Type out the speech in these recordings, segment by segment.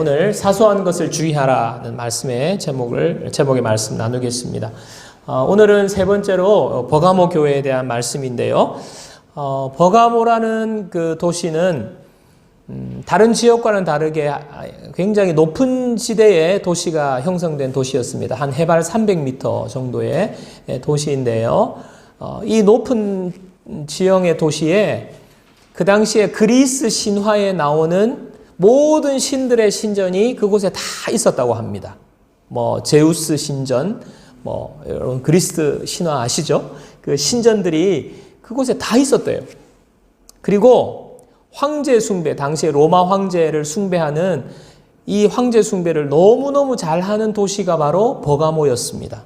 오늘 사소한 것을 주의하라는 제목의 말씀 나누겠습니다. 오늘은 세 번째로 버가모 교회에 대한 말씀인데요. 버가모라는 그 도시는 다른 지역과는 다르게 굉장히 높은 지대에 도시가 형성된 도시였습니다. 한 해발 300m 정도의 도시인데요. 이 높은 지형의 도시에 그 당시에 그리스 신화에 나오는 모든 신들의 신전이 그곳에 다 있었다고 합니다. 제우스 신전, 여러분 그리스 신화 아시죠? 그 신전들이 그곳에 다 있었대요. 그리고 황제 숭배, 당시에 로마 황제를 숭배하는 이 황제 숭배를 너무너무 잘하는 도시가 바로 버가모였습니다.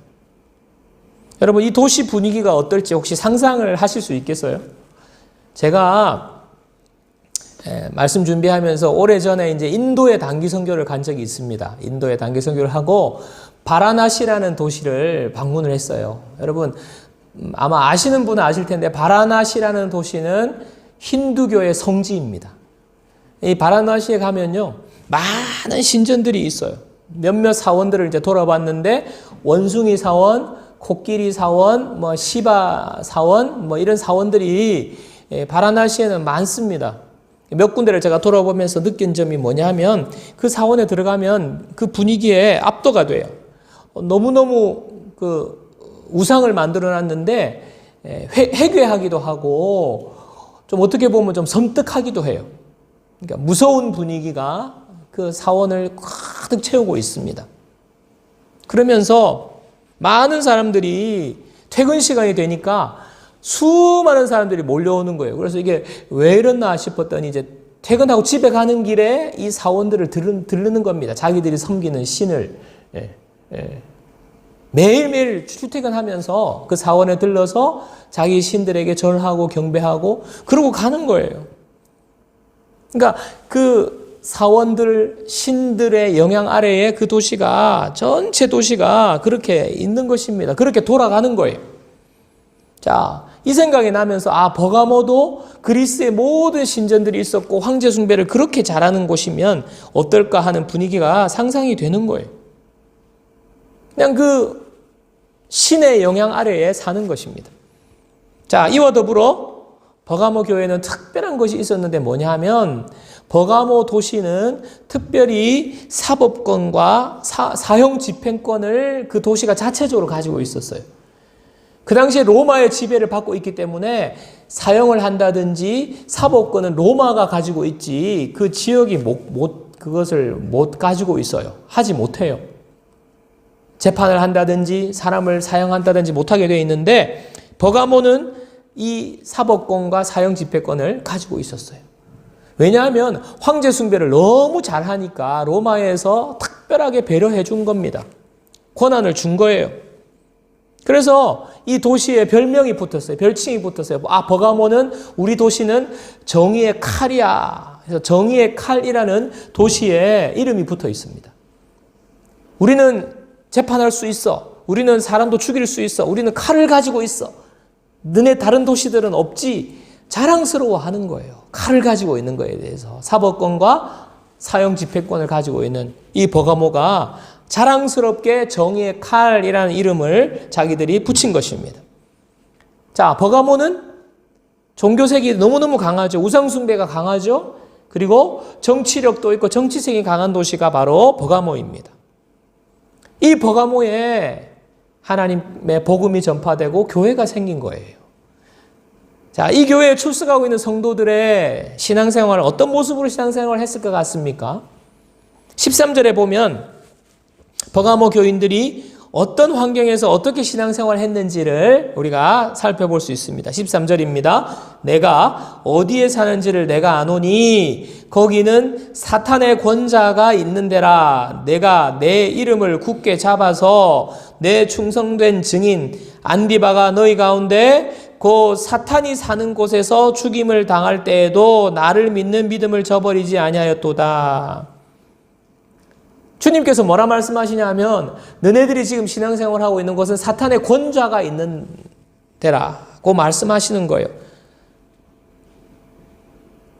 여러분 이 도시 분위기가 어떨지 혹시 상상을 하실 수 있겠어요? 제가 말씀 준비하면서 오래전에 이제 인도의 단기 선교를 간 적이 있습니다. 인도의 단기 선교를 하고 바라나시라는 도시를 방문을 했어요. 여러분 아마 아시는 분은 아실 텐데 바라나시라는 도시는 힌두교의 성지입니다. 이 바라나시에 가면요 많은 신전들이 있어요. 몇몇 사원들을 이제 돌아봤는데 원숭이 사원, 코끼리 사원, 시바 사원, 이런 사원들이 바라나시에는 많습니다. 몇 군데를 제가 돌아보면서 느낀 점이 뭐냐면 그 사원에 들어가면 그 분위기에 압도가 돼요. 너무너무 그 우상을 만들어 놨는데 회귀하기도 하고 좀 어떻게 보면 좀 섬뜩하기도 해요. 그러니까 무서운 분위기가 그 사원을 가득 채우고 있습니다. 그러면서 많은 사람들이 퇴근 시간이 되니까 수많은 사람들이 몰려오는 거예요. 그래서 이게 왜 이랬나 싶었더니 이제 퇴근하고 집에 가는 길에 이 사원들을 들르는 겁니다. 자기들이 섬기는 신을. 매일매일 출퇴근하면서 그 사원에 들러서 자기 신들에게 절하고 경배하고 그러고 가는 거예요. 그러니까 그 사원들, 신들의 영향 아래에 그 도시가, 전체 도시가 그렇게 있는 것입니다. 그렇게 돌아가는 거예요. 자, 이 생각이 나면서 버가모도 그리스의 모든 신전들이 있었고 황제 숭배를 그렇게 잘하는 곳이면 어떨까 하는 분위기가 상상이 되는 거예요. 그냥 그 신의 영향 아래에 사는 것입니다. 자, 이와 더불어 버가모 교회는 특별한 것이 있었는데 뭐냐 하면 버가모 도시는 특별히 사법권과 사형 집행권을 그 도시가 자체적으로 가지고 있었어요. 그 당시에 로마의 지배를 받고 있기 때문에 사형을 한다든지 사법권은 로마가 가지고 있지 그 지역이 그것을 못 가지고 있어요. 하지 못해요. 재판을 한다든지 사람을 사형한다든지 못하게 되어 있는데 버가모는 이 사법권과 사형 집행권을 가지고 있었어요. 왜냐하면 황제 숭배를 너무 잘하니까 로마에서 특별하게 배려해 준 겁니다. 권한을 준 거예요. 그래서 이 도시에 별명이 붙었어요. 별칭이 붙었어요. 버가모는 우리 도시는 정의의 칼이야. 그래서 정의의 칼이라는 도시에 이름이 붙어 있습니다. 우리는 재판할 수 있어. 우리는 사람도 죽일 수 있어. 우리는 칼을 가지고 있어. 너네 다른 도시들은 없지. 자랑스러워하는 거예요. 칼을 가지고 있는 거에 대해서. 사법권과 사형 집행권을 가지고 있는 이 버가모가 자랑스럽게 정의의 칼이라는 이름을 자기들이 붙인 것입니다. 자, 버가모는 종교색이 너무너무 강하죠. 우상숭배가 강하죠. 그리고 정치력도 있고 정치색이 강한 도시가 바로 버가모입니다. 이 버가모에 하나님의 복음이 전파되고 교회가 생긴 거예요. 자, 이 교회에 출석하고 있는 성도들의 신앙생활을 어떤 모습으로 신앙생활을 했을 것 같습니까? 13절에 보면 버가모 교인들이 어떤 환경에서 어떻게 신앙생활을 했는지를 우리가 살펴볼 수 있습니다. 13절입니다. 내가 어디에 사는지를 내가 아노니 거기는 사탄의 권자가 있는 데라. 내가 내 이름을 굳게 잡아서 내 충성된 증인 안디바가 너희 가운데 그 사탄이 사는 곳에서 죽임을 당할 때에도 나를 믿는 믿음을 저버리지 아니하였도다. 주님께서 뭐라 말씀하시냐면 너네들이 지금 신앙생활하고 있는 곳은 사탄의 권좌가 있는 데라고 말씀하시는 거예요.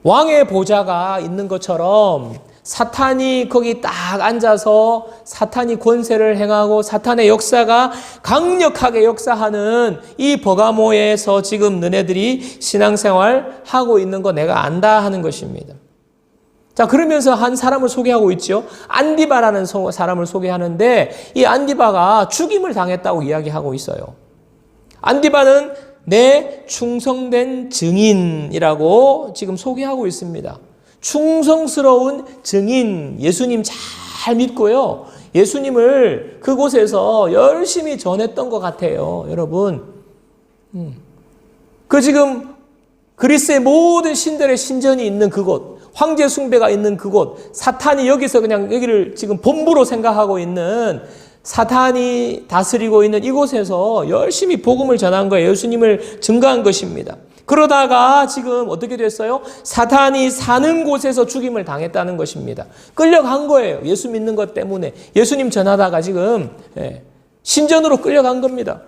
왕의 보좌가 있는 것처럼 사탄이 거기 딱 앉아서 사탄이 권세를 행하고 사탄의 역사가 강력하게 역사하는 이 버가모에서 지금 너네들이 신앙생활 하고 있는 거 내가 안다 하는 것입니다. 자, 그러면서 한 사람을 소개하고 있죠. 안디바라는 사람을 소개하는데 이 안디바가 죽임을 당했다고 이야기하고 있어요. 안디바는 내 충성된 증인이라고 지금 소개하고 있습니다. 충성스러운 증인, 예수님 잘 믿고요. 예수님을 그곳에서 열심히 전했던 것 같아요. 여러분. 그 지금 그리스의 모든 신들의 신전이 있는 그곳, 황제 숭배가 있는 그곳, 사탄이 여기서 그냥 여기를 지금 본부로 생각하고 있는 사탄이 다스리고 있는 이곳에서 열심히 복음을 전한 거예요. 예수님을 증거한 것입니다. 그러다가 지금 어떻게 됐어요? 사탄이 사는 곳에서 죽임을 당했다는 것입니다. 끌려간 거예요. 예수 믿는 것 때문에. 예수님 전하다가 지금 신전으로 끌려간 겁니다.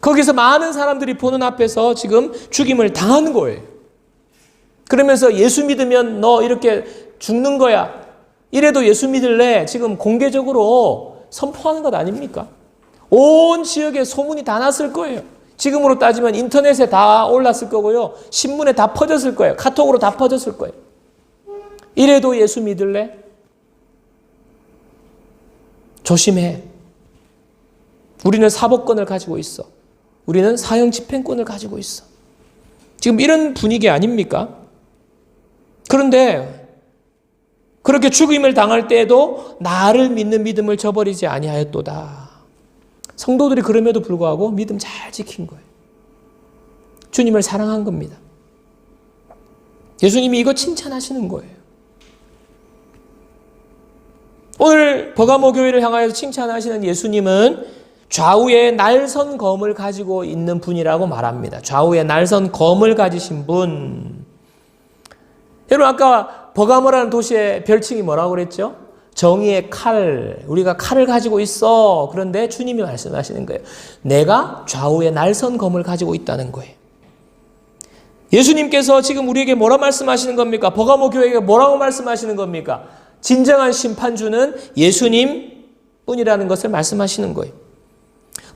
거기서 많은 사람들이 보는 앞에서 지금 죽임을 당하는 거예요. 그러면서 예수 믿으면 너 이렇게 죽는 거야. 이래도 예수 믿을래? 지금 공개적으로 선포하는 것 아닙니까? 온 지역에 소문이 다 났을 거예요. 지금으로 따지면 인터넷에 다 올랐을 거고요. 신문에 다 퍼졌을 거예요. 카톡으로 다 퍼졌을 거예요. 이래도 예수 믿을래? 조심해. 우리는 사법권을 가지고 있어. 우리는 사형 집행권을 가지고 있어. 지금 이런 분위기 아닙니까? 그런데 그렇게 죽임을 당할 때에도 나를 믿는 믿음을 저버리지 아니하였도다. 성도들이 그럼에도 불구하고 믿음 잘 지킨 거예요. 주님을 사랑한 겁니다. 예수님이 이거 칭찬하시는 거예요. 오늘 버가모 교회를 향하여서 칭찬하시는 예수님은 좌우에 날선 검을 가지고 있는 분이라고 말합니다. 좌우에 날선 검을 가지신 분. 여러분 아까 버가모라는 도시의 별칭이 뭐라고 그랬죠? 정의의 칼. 우리가 칼을 가지고 있어. 그런데 주님이 말씀하시는 거예요. 내가 좌우에 날선 검을 가지고 있다는 거예요. 예수님께서 지금 우리에게 뭐라 말씀하시는 겁니까? 버가모 교회에게 뭐라고 말씀하시는 겁니까? 진정한 심판주는 예수님 뿐이라는 것을 말씀하시는 거예요.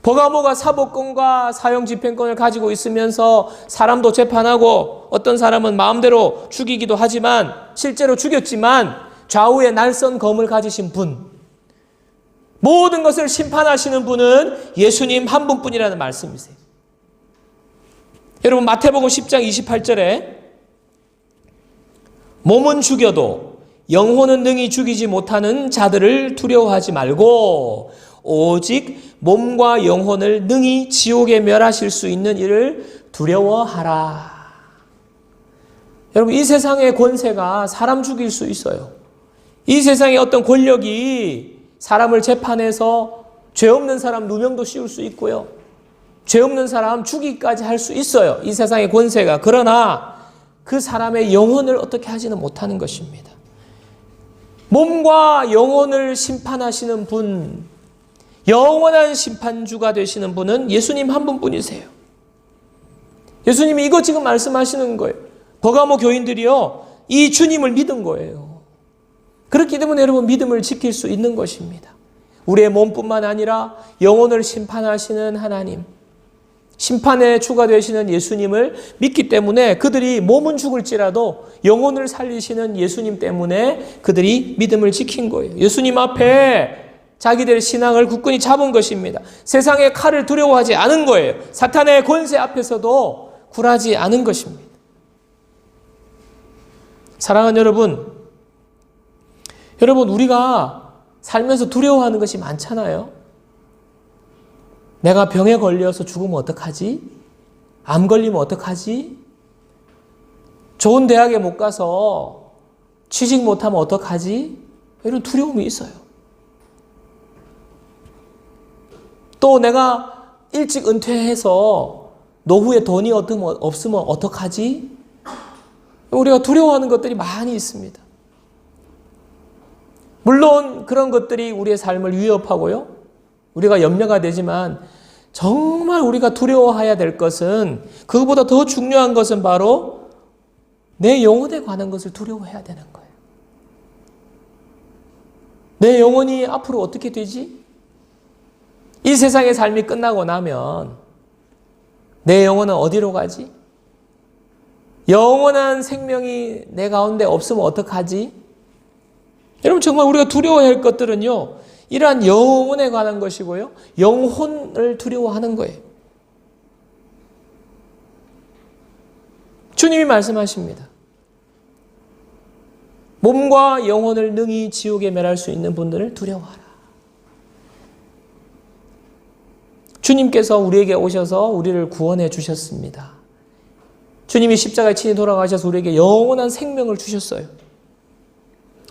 버가모가 사법권과 사형 집행권을 가지고 있으면서 사람도 재판하고 어떤 사람은 마음대로 죽이기도 하지만 실제로 죽였지만 좌우에 날선 검을 가지신 분, 모든 것을 심판하시는 분은 예수님 한 분뿐이라는 말씀이세요. 여러분 마태복음 10장 28절에 몸은 죽여도 영혼은 능히 죽이지 못하는 자들을 두려워하지 말고 오직 몸과 영혼을 능히 지옥에 멸하실 수 있는 이를 두려워하라. 여러분 이 세상의 권세가 사람 죽일 수 있어요. 이 세상의 어떤 권력이 사람을 재판해서 죄 없는 사람 누명도 씌울 수 있고요. 죄 없는 사람 죽이기까지 할 수 있어요. 이 세상의 권세가. 그러나 그 사람의 영혼을 어떻게 하지는 못하는 것입니다. 몸과 영혼을 심판하시는 분, 영원한 심판주가 되시는 분은 예수님 한 분뿐이세요. 예수님이 이거 지금 말씀하시는 거예요. 버가모 교인들이요, 이 주님을 믿은 거예요. 그렇기 때문에 여러분 믿음을 지킬 수 있는 것입니다. 우리의 몸뿐만 아니라 영혼을 심판하시는 하나님, 심판의 주가 되시는 예수님을 믿기 때문에 그들이 몸은 죽을지라도 영혼을 살리시는 예수님 때문에 그들이 믿음을 지킨 거예요. 예수님 앞에 자기들의 신앙을 굳건히 잡은 것입니다. 세상의 칼을 두려워하지 않은 거예요. 사탄의 권세 앞에서도 굴하지 않은 것입니다. 사랑하는 여러분 우리가 살면서 두려워하는 것이 많잖아요. 내가 병에 걸려서 죽으면 어떡하지? 암 걸리면 어떡하지? 좋은 대학에 못 가서 취직 못하면 어떡하지? 이런 두려움이 있어요. 또 내가 일찍 은퇴해서 노후에 돈이 없으면 어떡하지? 우리가 두려워하는 것들이 많이 있습니다. 물론 그런 것들이 우리의 삶을 위협하고요. 우리가 염려가 되지만 정말 우리가 두려워해야 될 것은, 그것보다 더 중요한 것은 바로 내 영혼에 관한 것을 두려워해야 되는 거예요. 내 영혼이 앞으로 어떻게 되지? 이 세상의 삶이 끝나고 나면 내 영혼은 어디로 가지? 영원한 생명이 내 가운데 없으면 어떡하지? 여러분, 정말 우리가 두려워해야 할 것들은요, 이러한 영혼에 관한 것이고요, 영혼을 두려워하는 거예요. 주님이 말씀하십니다. 몸과 영혼을 능히 지옥에 멸할 수 있는 분들을 두려워하라. 주님께서 우리에게 오셔서 우리를 구원해 주셨습니다. 주님이 십자가에 친히 돌아가셔서 우리에게 영원한 생명을 주셨어요.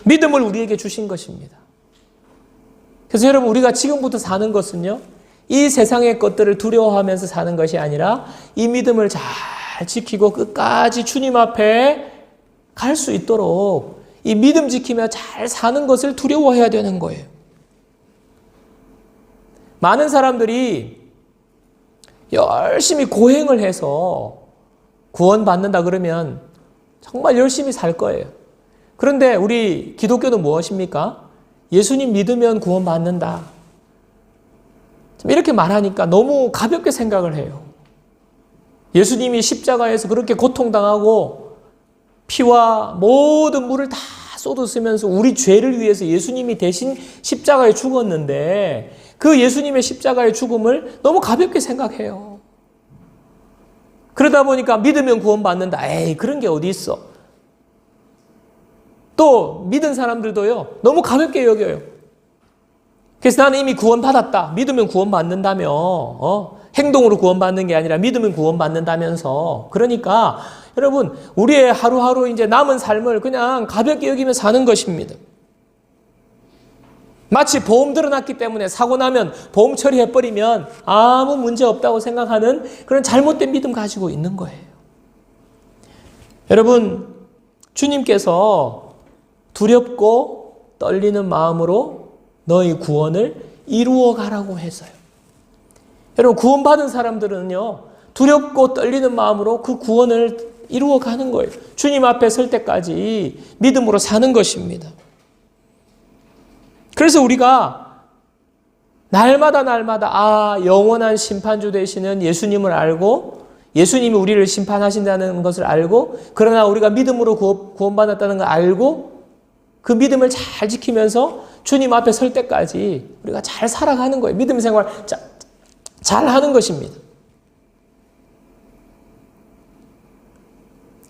믿음을 우리에게 주신 것입니다. 그래서 여러분, 우리가 지금부터 사는 것은요, 이 세상의 것들을 두려워하면서 사는 것이 아니라 이 믿음을 잘 지키고 끝까지 주님 앞에 갈 수 있도록 이 믿음 지키며 잘 사는 것을 두려워해야 되는 거예요. 많은 사람들이 열심히 고행을 해서 구원받는다 그러면 정말 열심히 살 거예요. 그런데 우리 기독교는 무엇입니까? 예수님 믿으면 구원받는다. 이렇게 말하니까 너무 가볍게 생각을 해요. 예수님이 십자가에서 그렇게 고통당하고 피와 모든 물을 다 쏟으시면서 우리 죄를 위해서 예수님이 대신 십자가에 죽었는데 그 예수님의 십자가의 죽음을 너무 가볍게 생각해요. 그러다 보니까 믿으면 구원받는다. 에이, 그런 게 어디 있어. 또 믿은 사람들도요, 너무 가볍게 여겨요. 그래서 나는 이미 구원받았다. 믿으면 구원받는다며. 행동으로 구원받는 게 아니라 믿으면 구원받는다면서. 그러니까 여러분, 우리의 하루하루 이제 남은 삶을 그냥 가볍게 여기며 사는 것입니다. 마치 보험 들어놨기 때문에 사고 나면 보험 처리해버리면 아무 문제 없다고 생각하는 그런 잘못된 믿음 가지고 있는 거예요. 여러분, 주님께서 두렵고 떨리는 마음으로 너희 구원을 이루어 가라고 했어요. 여러분, 구원받은 사람들은요, 두렵고 떨리는 마음으로 그 구원을 이루어 가는 거예요. 주님 앞에 설 때까지 믿음으로 사는 것입니다. 그래서 우리가 날마다 영원한 심판주 되시는 예수님을 알고 예수님이 우리를 심판하신다는 것을 알고 그러나 우리가 믿음으로 구원받았다는 걸 알고 그 믿음을 잘 지키면서 주님 앞에 설 때까지 우리가 잘 살아가는 거예요. 믿음 생활 잘 하는 것입니다.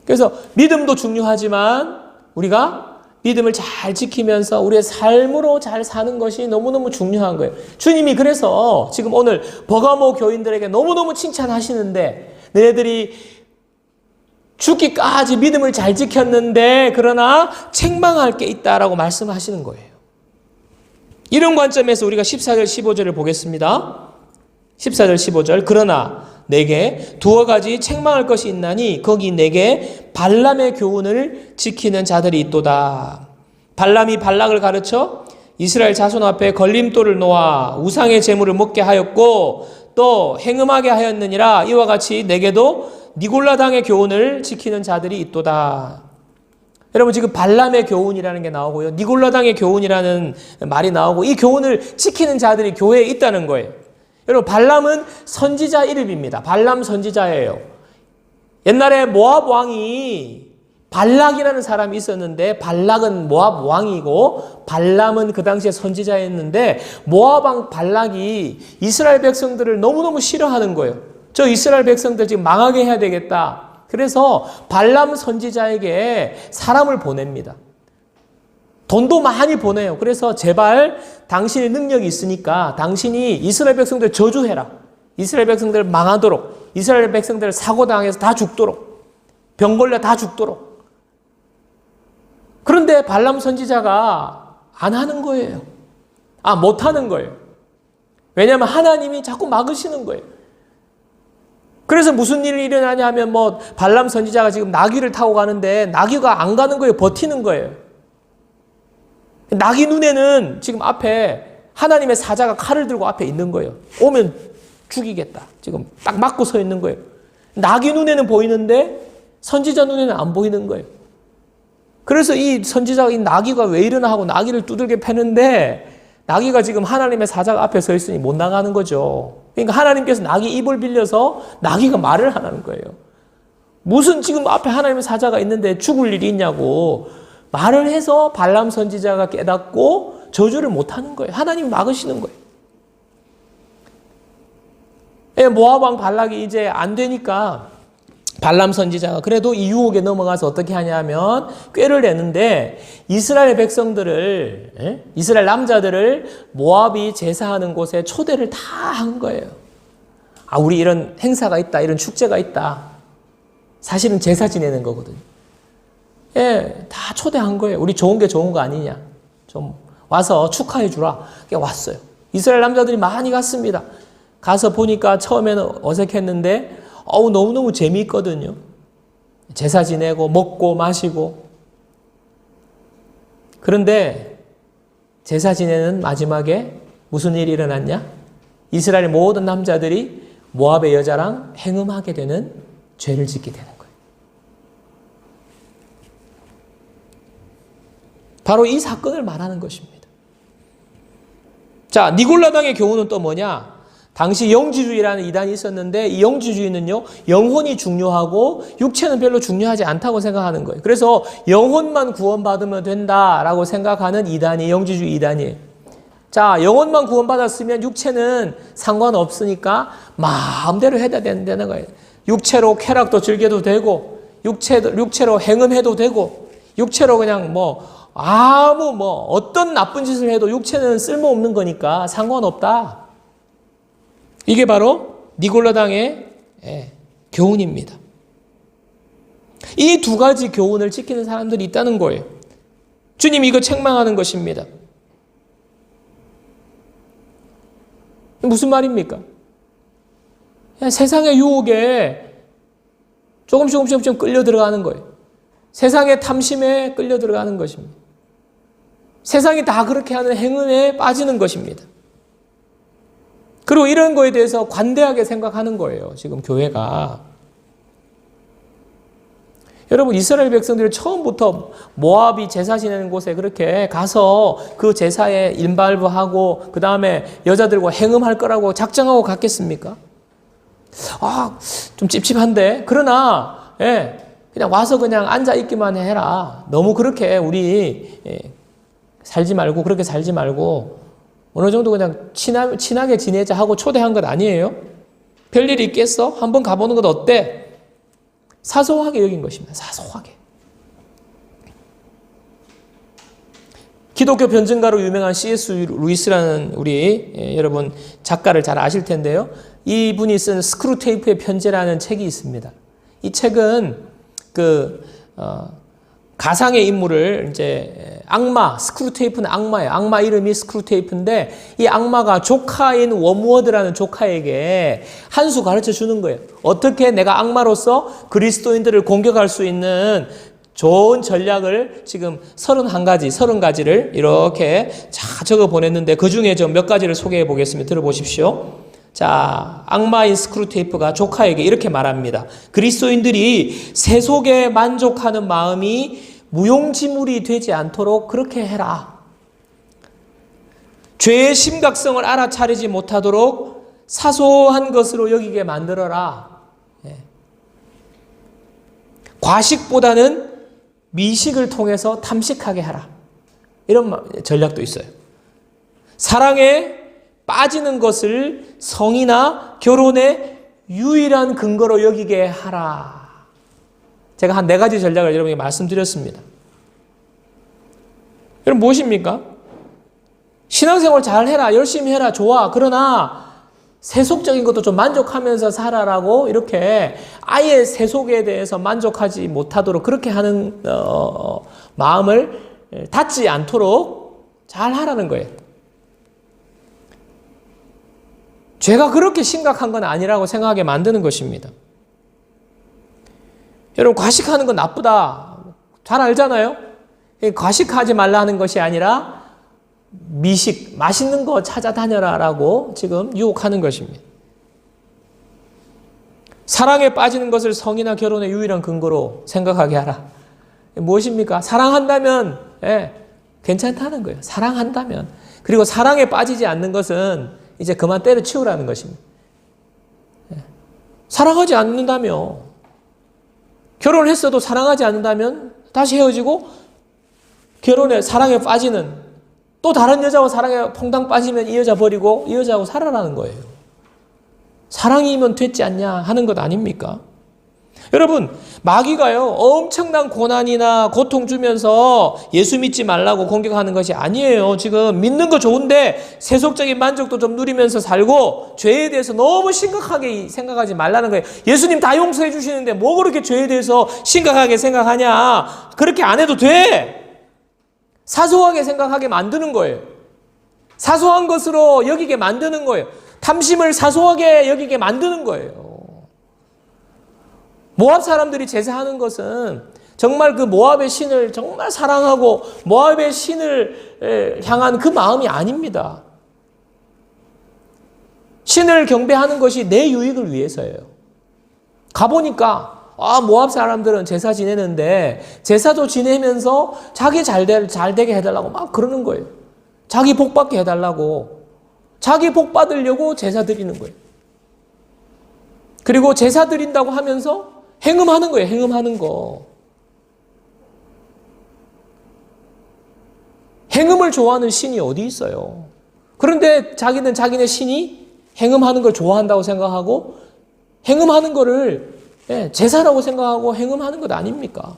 그래서 믿음도 중요하지만 우리가 믿음을 잘 지키면서 우리의 삶으로 잘 사는 것이 너무너무 중요한 거예요. 주님이 그래서 지금 오늘 버가모 교인들에게 너무너무 칭찬하시는데 너희들이 죽기까지 믿음을 잘 지켰는데 그러나 책망할 게 있다라고 말씀하시는 거예요. 이런 관점에서 우리가 14절 15절을 보겠습니다. 14절 15절 그러나 내게 두어 가지 책망할 것이 있나니 거기 내게 발람의 교훈을 지키는 자들이 있도다. 발람이 발락을 가르쳐 이스라엘 자손 앞에 걸림돌을 놓아 우상의 제물을 먹게 하였고 또 행음하게 하였느니라. 이와 같이 내게도 니골라당의 교훈을 지키는 자들이 있도다. 여러분, 지금 발람의 교훈이라는 게 나오고요, 니골라당의 교훈이라는 말이 나오고 이 교훈을 지키는 자들이 교회에 있다는 거예요. 여러분, 발람은 선지자 이름입니다. 발람 선지자예요. 옛날에 모압 왕이 발락이라는 사람이 있었는데 발락은 모압 왕이고 발람은 그 당시에 선지자였는데 모압 왕 발락이 이스라엘 백성들을 너무너무 싫어하는 거예요. 저 이스라엘 백성들 지금 망하게 해야 되겠다. 그래서 발람 선지자에게 사람을 보냅니다. 돈도 많이 보내요. 그래서 제발 당신의 능력이 있으니까 당신이 이스라엘 백성들 저주해라. 이스라엘 백성들 망하도록, 이스라엘 백성들 사고당해서 다 죽도록, 병 걸려 다 죽도록. 그런데 발람 선지자가 안 하는 거예요. 못 하는 거예요. 왜냐하면 하나님이 자꾸 막으시는 거예요. 그래서 무슨 일이 일어나냐 하면 발람 선지자가 지금 나귀를 타고 가는데 나귀가 안 가는 거예요. 버티는 거예요. 나귀 눈에는 지금 앞에 하나님의 사자가 칼을 들고 앞에 있는 거예요. 오면 죽이겠다. 지금 딱 막고 서 있는 거예요. 나귀 눈에는 보이는데 선지자 눈에는 안 보이는 거예요. 그래서 이 선지자가 이 나귀가 왜 이러나 하고 나귀를 두들겨 패는데 나귀가 지금 하나님의 사자가 앞에 서 있으니 못 나가는 거죠. 그러니까 하나님께서 나귀 입을 빌려서 나귀가 말을 하라는 거예요. 무슨 지금 앞에 하나님의 사자가 있는데 죽을 일이 있냐고 말을 해서 발람 선지자가 깨닫고 저주를 못하는 거예요. 하나님 막으시는 거예요. 모압 왕 발락이 이제 안 되니까 발람 선지자가 그래도 이 유혹에 넘어가서 어떻게 하냐면 꾀를 내는데 이스라엘 백성들을, 이스라엘 남자들을 모압이 제사하는 곳에 초대를 다 한 거예요. 아, 우리 이런 행사가 있다, 이런 축제가 있다. 사실은 제사 지내는 거거든요. 예, 다 초대한 거예요. 우리 좋은 게 좋은 거 아니냐. 좀 와서 축하해 주라. 왔어요. 이스라엘 남자들이 많이 갔습니다. 가서 보니까 처음에는 어색했는데 너무너무 재미있거든요. 제사 지내고 먹고 마시고. 그런데 제사 지내는 마지막에 무슨 일이 일어났냐? 이스라엘 모든 남자들이 모압의 여자랑 행음하게 되는 죄를 짓게 되는 거예요. 바로 이 사건을 말하는 것입니다. 자, 니골라당의 교훈은 또 뭐냐? 당시 영지주의라는 이단이 있었는데 이 영지주의는요, 영혼이 중요하고 육체는 별로 중요하지 않다고 생각하는 거예요. 그래서 영혼만 구원받으면 된다라고 생각하는 이단이 영지주의 이단이에요. 자, 영혼만 구원받았으면 육체는 상관없으니까 마음대로 해야 된다는 거예요. 육체로 쾌락도 즐겨도 되고, 육체로 행음해도 되고, 육체로 그냥 어떤 나쁜 짓을 해도 육체는 쓸모없는 거니까 상관없다. 이게 바로 니골라당의 교훈입니다. 이 두 가지 교훈을 지키는 사람들이 있다는 거예요. 주님이 이거 책망하는 것입니다. 무슨 말입니까? 세상의 유혹에 조금씩 끌려 들어가는 거예요. 세상의 탐심에 끌려 들어가는 것입니다. 세상이 다 그렇게 하는 행운에 빠지는 것입니다. 그리고 이런 거에 대해서 관대하게 생각하는 거예요. 지금 교회가. 여러분, 이스라엘 백성들이 처음부터 모압이 제사 지내는 곳에 그렇게 가서 그 제사에 인발부하고 그 다음에 여자들과 행음할 거라고 작정하고 갔겠습니까? 좀 찝찝한데. 그러나 그냥 와서 그냥 앉아있기만 해라. 너무 그렇게 우리 살지 말고 그렇게 살지 말고 어느 정도 그냥 친하게 지내자 하고 초대한 것 아니에요? 별일이 있겠어? 한번 가보는 것 어때? 사소하게 여긴 것입니다. 사소하게. 기독교 변증가로 유명한 C.S. 루이스라는 우리 여러분 작가를 잘 아실 텐데요. 이분이 쓴 스크루테이프의 편지라는 책이 있습니다. 이 책은 가상의 인물을 이제 악마, 스크루테이프는 악마예요. 악마 이름이 스크루테이프인데 이 악마가 조카인 웜워드라는 조카에게 한 수 가르쳐 주는 거예요. 어떻게 내가 악마로서 그리스도인들을 공격할 수 있는 좋은 전략을 지금 30가지를 이렇게 적어 보냈는데 그 중에 좀 몇 가지를 소개해 보겠습니다. 들어보십시오. 자, 악마인 스크루테이프가 조카에게 이렇게 말합니다. 그리스도인들이 세속에 만족하는 마음이 무용지물이 되지 않도록 그렇게 해라. 죄의 심각성을 알아차리지 못하도록 사소한 것으로 여기게 만들어라. 과식보다는 미식을 통해서 탐식하게 하라. 이런 전략도 있어요. 사랑에 빠지는 것을 성이나 결혼의 유일한 근거로 여기게 하라. 제가 한 4가지 전략을 여러분에게 말씀드렸습니다. 여러분 무엇입니까? 신앙생활 잘 해라, 열심히 해라, 좋아. 그러나 세속적인 것도 좀 만족하면서 살아라고 이렇게 아예 세속에 대해서 만족하지 못하도록 그렇게 하는 마음을 닫지 않도록 잘 하라는 거예요. 죄가 그렇게 심각한 건 아니라고 생각하게 만드는 것입니다. 여러분 과식하는 건 나쁘다. 잘 알잖아요. 과식하지 말라는 것이 아니라 미식, 맛있는 거 찾아다녀라라고 지금 유혹하는 것입니다. 사랑에 빠지는 것을 성이나 결혼의 유일한 근거로 생각하게 하라. 무엇입니까? 사랑한다면 괜찮다는 거예요. 사랑한다면. 그리고 사랑에 빠지지 않는 것은 이제 그만 때려치우라는 것입니다. 사랑하지 않는다며, 결혼을 했어도 사랑하지 않는다면 다시 헤어지고 결혼에 사랑에 빠지는, 또 다른 여자와 사랑에 퐁당 빠지면 이 여자 버리고 이 여자하고 살아라는 거예요. 사랑이면 됐지 않냐 하는 것 아닙니까? 여러분, 마귀가요, 엄청난 고난이나 고통 주면서 예수 믿지 말라고 공격하는 것이 아니에요. 지금 믿는 거 좋은데 세속적인 만족도 좀 누리면서 살고 죄에 대해서 너무 심각하게 생각하지 말라는 거예요. 예수님 다 용서해 주시는데 뭐 그렇게 죄에 대해서 심각하게 생각하냐. 그렇게 안 해도 돼. 사소하게 생각하게 만드는 거예요. 사소한 것으로 여기게 만드는 거예요. 탐심을 사소하게 여기게 만드는 거예요. 모압 사람들이 제사하는 것은 정말 그 모압의 신을 정말 사랑하고 모압의 신을 향한 그 마음이 아닙니다. 신을 경배하는 것이 내 유익을 위해서예요. 가보니까 모압 사람들은 제사 지내는데 제사도 지내면서 자기 잘 되게 해달라고 막 그러는 거예요. 자기 복 받게 해달라고. 자기 복 받으려고 제사 드리는 거예요. 그리고 제사 드린다고 하면서 행음하는 거예요. 행음하는 거. 행음을 좋아하는 신이 어디 있어요? 그런데 자기는 자기네 신이 행음하는 걸 좋아한다고 생각하고 행음하는 거를 제사라고 생각하고 행음하는 것 아닙니까?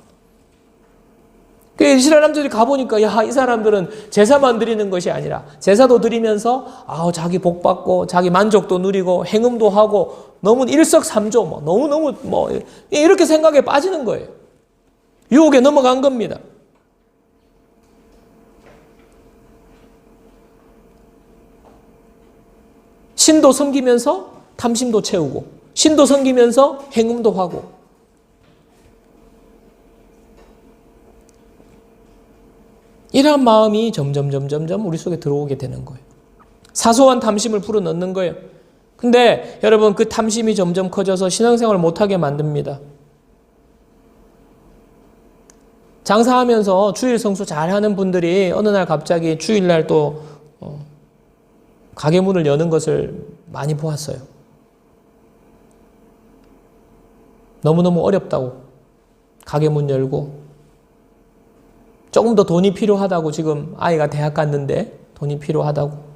이스라엘 사람들이 가보니까 이 사람들은 제사만 드리는 것이 아니라 제사도 드리면서 자기 복 받고 자기 만족도 누리고 행음도 하고 너무 일석삼조 너무너무 이렇게 생각에 빠지는 거예요. 유혹에 넘어간 겁니다. 신도 섬기면서 탐심도 채우고 신도 섬기면서 행음도 하고 이러한 마음이 점점 우리 속에 들어오게 되는 거예요. 사소한 탐심을 불어넣는 거예요. 근데 여러분 그 탐심이 점점 커져서 신앙생활을 못하게 만듭니다. 장사하면서 주일 성수 잘하는 분들이 어느 날 갑자기 주일날 또 가게 문을 여는 것을 많이 보았어요. 너무너무 어렵다고 가게 문 열고 조금 더 돈이 필요하다고 지금 아이가 대학 갔는데 돈이 필요하다고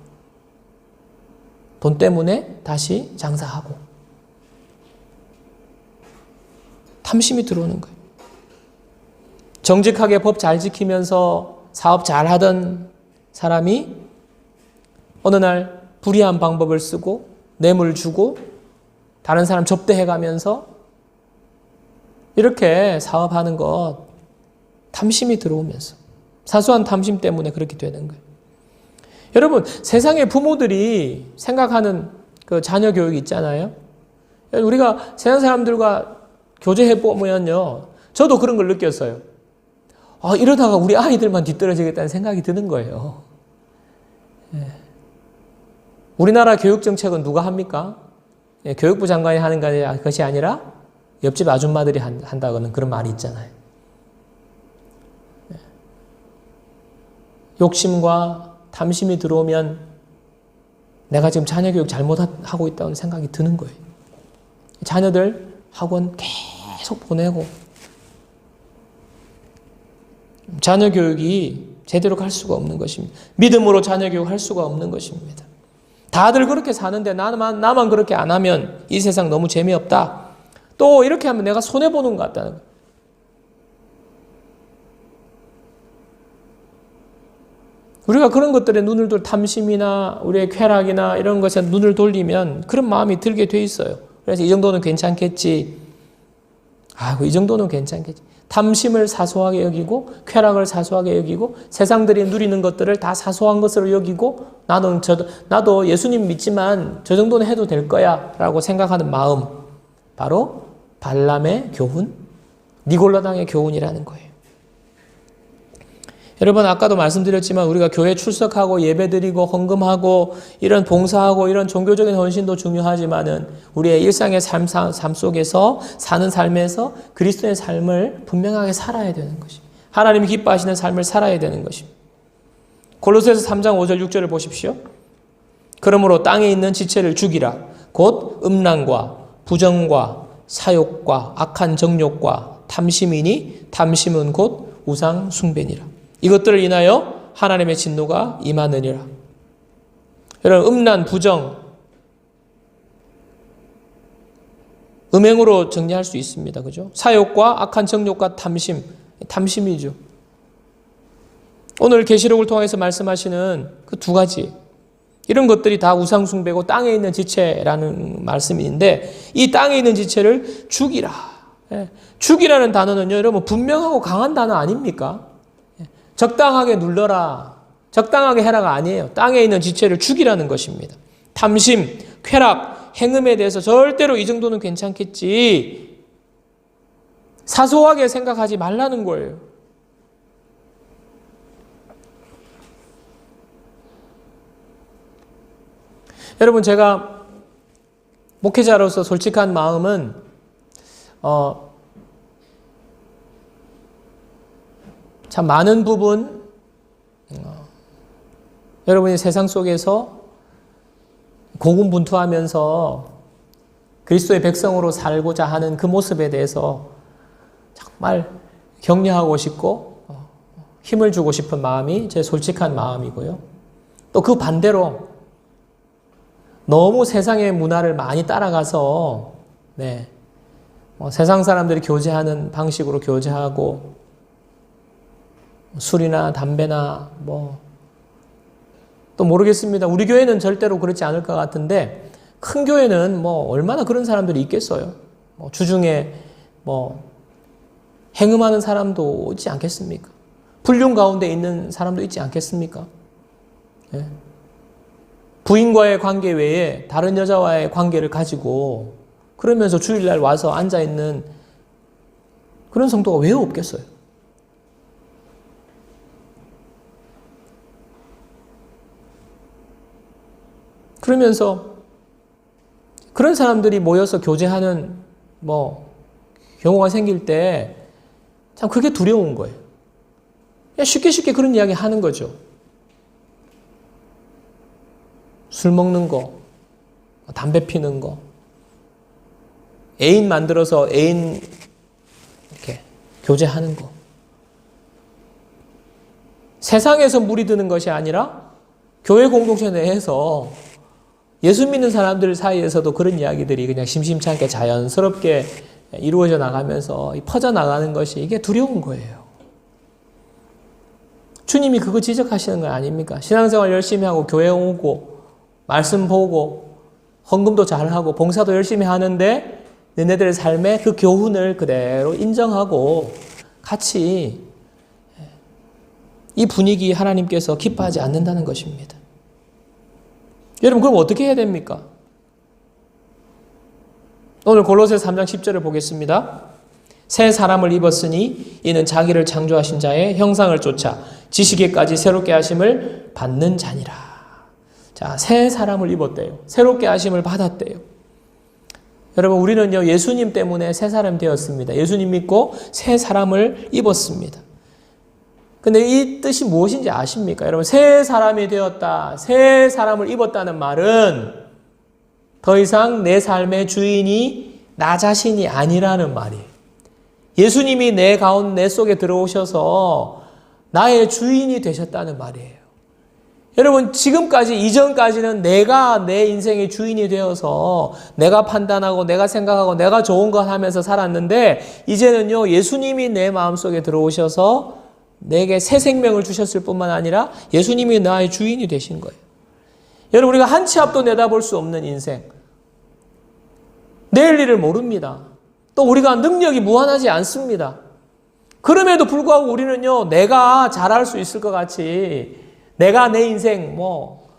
돈 때문에 다시 장사하고 탐심이 들어오는 거예요. 정직하게 법 잘 지키면서 사업 잘 하던 사람이 어느 날 불의한 방법을 쓰고 뇌물 주고 다른 사람 접대해 가면서 이렇게 사업하는 것 탐심이 들어오면서 사소한 탐심 때문에 그렇게 되는 거예요. 여러분 세상의 부모들이 생각하는 그 자녀 교육이 있잖아요. 우리가 세상 사람들과 교제해 보면요. 저도 그런 걸 느꼈어요. 이러다가 우리 아이들만 뒤떨어지겠다는 생각이 드는 거예요. 우리나라 교육 정책은 누가 합니까? 교육부 장관이 하는 것이 아니라 옆집 아줌마들이 한다고는 그런 말이 있잖아요. 욕심과 탐심이 들어오면 내가 지금 자녀 교육 잘못하고 있다는 생각이 드는 거예요. 자녀들 학원 계속 보내고 자녀 교육이 제대로 갈 수가 없는 것입니다. 믿음으로 자녀 교육할 수가 없는 것입니다. 다들 그렇게 사는데 나만 그렇게 안 하면 이 세상 너무 재미없다. 또 이렇게 하면 내가 손해보는 것 같다는 거예요. 우리가 그런 것들에 눈을 돌 탐심이나 우리의 쾌락이나 이런 것에 눈을 돌리면 그런 마음이 들게 돼 있어요. 그래서 이 정도는 괜찮겠지. 이 정도는 괜찮겠지. 탐심을 사소하게 여기고 쾌락을 사소하게 여기고 세상들이 누리는 것들을 다 사소한 것으로 여기고 나도 예수님 믿지만 저 정도는 해도 될 거야 라고 생각하는 마음, 바로 발람의 교훈, 니골라당의 교훈이라는 거예요. 여러분 아까도 말씀드렸지만 우리가 교회 출석하고 예배드리고 헌금하고 이런 봉사하고 이런 종교적인 헌신도 중요하지만은 우리의 일상의 삶 속에서 사는 삶에서 그리스도의 삶을 분명하게 살아야 되는 것입니다. 하나님이 기뻐하시는 삶을 살아야 되는 것입니다. 골로새서 3장 5절 6절을 보십시오. 그러므로 땅에 있는 지체를 죽이라. 곧 음란과 부정과 사욕과 악한 정욕과 탐심이니 탐심은 곧 우상 숭배니라. 이것들을 인하여 하나님의 진노가 임하느니라. 여러분, 음란, 부정, 음행으로 정리할 수 있습니다. 그죠? 사욕과 악한 정욕과 탐심이죠. 오늘 계시록을 통해서 말씀하시는 그 두 가지, 이런 것들이 다 우상 숭배고 땅에 있는 지체라는 말씀인데, 이 땅에 있는 지체를 죽이라. 죽이라는 단어는요, 여러분, 분명하고 강한 단어 아닙니까? 적당하게 눌러라, 적당하게 해라가 아니에요. 땅에 있는 지체를 죽이라는 것입니다. 탐심, 쾌락, 행음에 대해서 절대로 이 정도는 괜찮겠지, 사소하게 생각하지 말라는 거예요. 여러분, 제가 목회자로서 솔직한 마음은 참 많은 부분 여러분이 세상 속에서 고군분투하면서 그리스도의 백성으로 살고자 하는 그 모습에 대해서 정말 격려하고 싶고 힘을 주고 싶은 마음이 제 솔직한 마음이고요. 또 그 반대로 너무 세상의 문화를 많이 따라가서 세상 사람들이 교제하는 방식으로 교제하고 술이나 담배나 또 모르겠습니다. 우리 교회는 절대로 그렇지 않을 것 같은데 큰 교회는 얼마나 그런 사람들이 있겠어요. 주중에 행음하는 사람도 있지 않겠습니까? 불륜 가운데 있는 사람도 있지 않겠습니까? 예. 부인과의 관계 외에 다른 여자와의 관계를 가지고 그러면서 주일날 와서 앉아있는 그런 성도가 왜 없겠어요? 그러면서 그런 사람들이 모여서 교제하는 경우가 생길 때 참 그게 두려운 거예요. 그냥 쉽게 그런 이야기 하는 거죠. 술 먹는 거, 담배 피는 거, 애인 만들어서 애인 이렇게 교제하는 거. 세상에서 물이 드는 것이 아니라 교회 공동체 내에서 예수 믿는 사람들 사이에서도 그런 이야기들이 그냥 심심치 않게 자연스럽게 이루어져 나가면서 퍼져나가는 것이 이게 두려운 거예요. 주님이 그거 지적하시는 거 아닙니까? 신앙생활 열심히 하고 교회 오고 말씀 보고 헌금도 잘하고 봉사도 열심히 하는데 너네들의 삶의 그 교훈을 그대로 인정하고 같이 이 분위기 하나님께서 기뻐하지 않는다는 것입니다. 여러분, 그럼 어떻게 해야 됩니까? 오늘 골로새서 3장 10절을 보겠습니다. 새 사람을 입었으니 이는 자기를 창조하신 자의 형상을 쫓아 지식에까지 새롭게 하심을 받는 자니라. 자, 새 사람을 입었대요. 새롭게 하심을 받았대요. 여러분, 우리는요, 예수님 때문에 새 사람 되었습니다. 예수님 믿고 새 사람을 입었습니다. 근데 이 뜻이 무엇인지 아십니까? 여러분, 새 사람이 되었다, 새 사람을 입었다는 말은 더 이상 내 삶의 주인이 나 자신이 아니라는 말이에요. 예수님이 내 가운데, 내 속에 들어오셔서 나의 주인이 되셨다는 말이에요. 여러분, 지금까지, 이전까지는 내가 내 인생의 주인이 되어서 내가 판단하고 내가 생각하고 내가 좋은 것 하면서 살았는데, 이제는요, 예수님이 내 마음속에 들어오셔서 내게 새 생명을 주셨을 뿐만 아니라 예수님이 나의 주인이 되신 거예요. 여러분, 우리가 한 치 앞도 내다볼 수 없는 인생, 내일 일을 모릅니다. 또 우리가 능력이 무한하지 않습니다. 그럼에도 불구하고 우리는요, 내가 잘할 수 있을 것 같이 내가 내 인생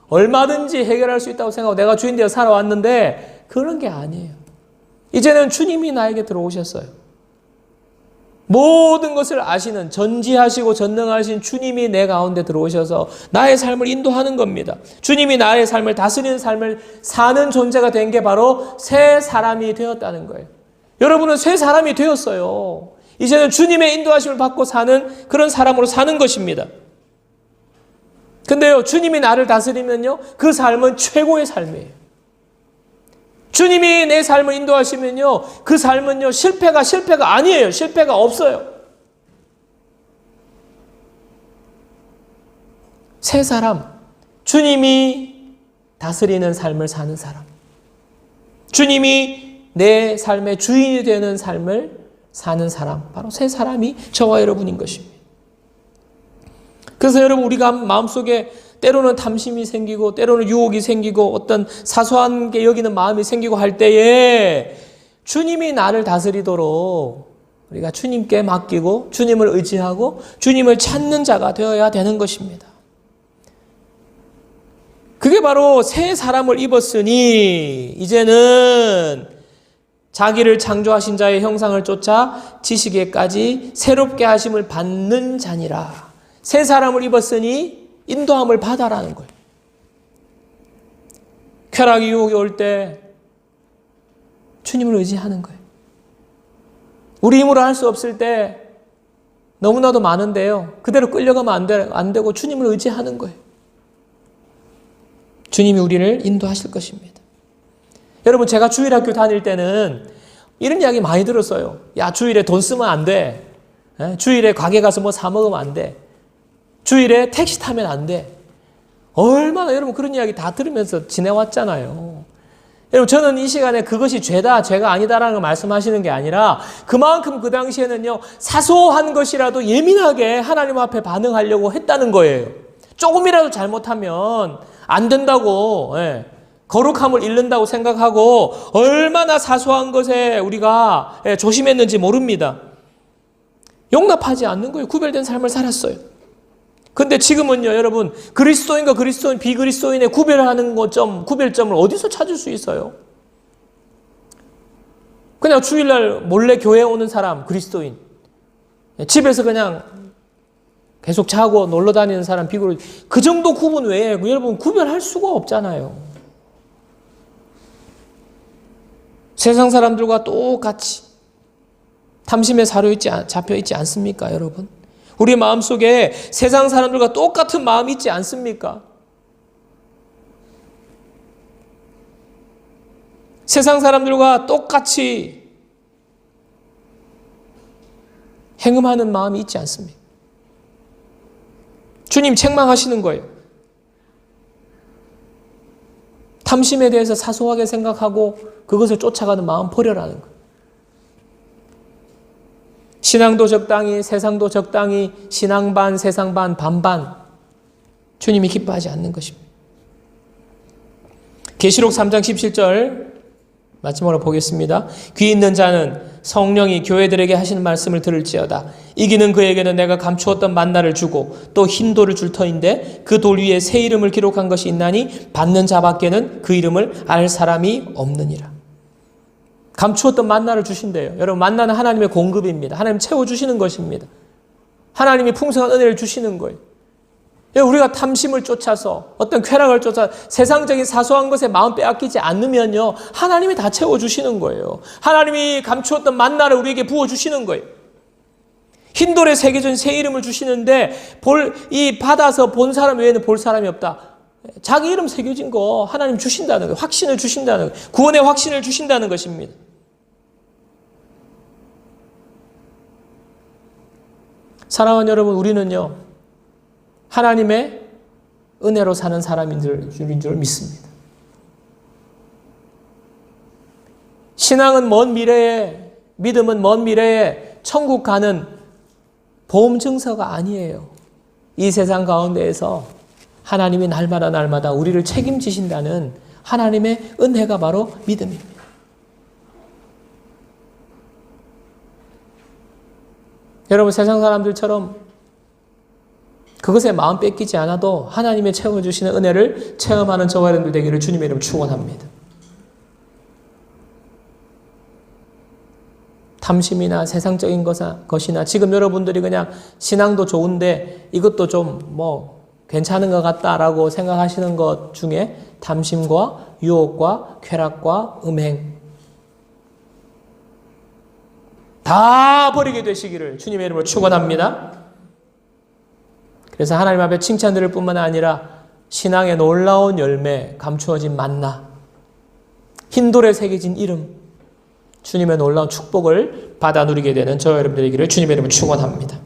얼마든지 해결할 수 있다고 생각하고 내가 주인 되어 살아왔는데 그런 게 아니에요. 이제는 주님이 나에게 들어오셨어요. 모든 것을 아시는, 전지하시고 전능하신 주님이 내 가운데 들어오셔서 나의 삶을 인도하는 겁니다. 주님이 나의 삶을 다스리는 삶을 사는 존재가 된 게 바로 새 사람이 되었다는 거예요. 여러분은 새 사람이 되었어요. 이제는 주님의 인도하심을 받고 사는 그런 사람으로 사는 것입니다. 근데요, 주님이 나를 다스리면요, 그 삶은 최고의 삶이에요. 주님이 내 삶을 인도하시면요, 그 삶은요, 실패가 아니에요. 실패가 없어요. 새 사람, 주님이 다스리는 삶을 사는 사람, 주님이 내 삶의 주인이 되는 삶을 사는 사람, 바로 새 사람이 저와 여러분인 것입니다. 그래서 여러분, 우리가 마음속에 때로는 탐심이 생기고 때로는 유혹이 생기고 어떤 사소한 게 여기는 마음이 생기고 할 때에 주님이 나를 다스리도록 우리가 주님께 맡기고 주님을 의지하고 주님을 찾는 자가 되어야 되는 것입니다. 그게 바로 새 사람을 입었으니 이제는 자기를 창조하신 자의 형상을 쫓아 지식에까지 새롭게 하심을 받는 자니라. 새 사람을 입었으니 인도함을 받아라는 거예요. 쾌락이 유혹이 올 때 주님을 의지하는 거예요. 우리 힘으로 할 수 없을 때 너무나도 많은데요, 그대로 끌려가면 안 되고 주님을 의지하는 거예요. 주님이 우리를 인도하실 것입니다. 여러분, 제가 주일학교 다닐 때는 이런 이야기 많이 들었어요. 야, 주일에 돈 쓰면 안 돼. 주일에 가게 가서 뭐 사 먹으면 안 돼. 주일에 택시 타면 안 돼. 얼마나 여러분 그런 이야기 다 들으면서 지내왔잖아요. 여러분, 저는 이 시간에 그것이 죄다, 죄가 아니다라는 걸 말씀하시는 게 아니라 그만큼 그 당시에는요, 사소한 것이라도 예민하게 하나님 앞에 반응하려고 했다는 거예요. 조금이라도 잘못하면 안 된다고, 거룩함을 잃는다고 생각하고 얼마나 사소한 것에 우리가 조심했는지 모릅니다. 용납하지 않는 거예요. 구별된 삶을 살았어요. 근데 지금은요, 여러분, 그리스도인과 그리스도인, 비그리스도인의 구별하는 구별점을 어디서 찾을 수 있어요? 그냥 주일날 몰래 교회에 오는 사람, 그리스도인. 집에서 그냥 계속 자고 놀러 다니는 사람, 비그리스도인. 그 정도 구분 외에 여러분 구별할 수가 없잖아요. 세상 사람들과 똑같이 탐심에 잡혀 있지 않습니까, 여러분? 우리 마음속에 세상 사람들과 똑같은 마음이 있지 않습니까? 세상 사람들과 똑같이 행음하는 마음이 있지 않습니까? 주님 책망하시는 거예요. 탐심에 대해서 사소하게 생각하고 그것을 쫓아가는 마음 버려라는 거예요. 신앙도 적당히, 세상도 적당히, 신앙 반, 세상 반, 반반. 주님이 기뻐하지 않는 것입니다. 계시록 3장 17절 마지막으로 보겠습니다. 귀 있는 자는 성령이 교회들에게 하시는 말씀을 들을지어다. 이기는 그에게는 내가 감추었던 만나를 주고 또 흰 돌을 줄 터인데 그 돌 위에 새 이름을 기록한 것이 있나니 받는 자밖에는 그 이름을 알 사람이 없느니라. 감추었던 만나를 주신대요. 여러분, 만나는 하나님의 공급입니다. 하나님 채워주시는 것입니다. 하나님이 풍성한 은혜를 주시는 거예요. 우리가 탐심을 쫓아서 어떤 쾌락을 쫓아 세상적인 사소한 것에 마음 빼앗기지 않으면요, 하나님이 다 채워주시는 거예요. 하나님이 감추었던 만나를 우리에게 부어주시는 거예요. 흰돌에 새겨진 새 이름을 주시는데 받아서 본 사람 외에는 볼 사람이 없다. 자기 이름 새겨진 거 하나님 주신다는 거예요. 확신을 주신다는 거예요. 구원의 확신을 주신다는 것입니다. 사랑하는 여러분, 우리는요, 하나님의 은혜로 사는 사람인 줄 믿습니다. 신앙은 먼 미래에, 믿음은 먼 미래에 천국 가는 보험 증서가 아니에요. 이 세상 가운데에서 하나님이 날마다 우리를 책임지신다는 하나님의 은혜가 바로 믿음입니다. 여러분, 세상 사람들처럼 그것에 마음 뺏기지 않아도 하나님의 채워주시는 은혜를 체험하는 저와 여러분들 되기를 주님의 이름으로 축원합니다. 탐심이나 세상적인 것이나 지금 여러분들이 그냥 신앙도 좋은데 이것도 좀 괜찮은 것 같다라고 생각하시는 것 중에 탐심과 유혹과 쾌락과 음행, 다 버리게 되시기를 주님의 이름으로 축원합니다. 그래서 하나님 앞에 칭찬 드릴 뿐만 아니라 신앙의 놀라운 열매, 감추어진 만나, 흰돌에 새겨진 이름, 주님의 놀라운 축복을 받아 누리게 되는 저와 여러분들이기를 주님의 이름으로 축원합니다.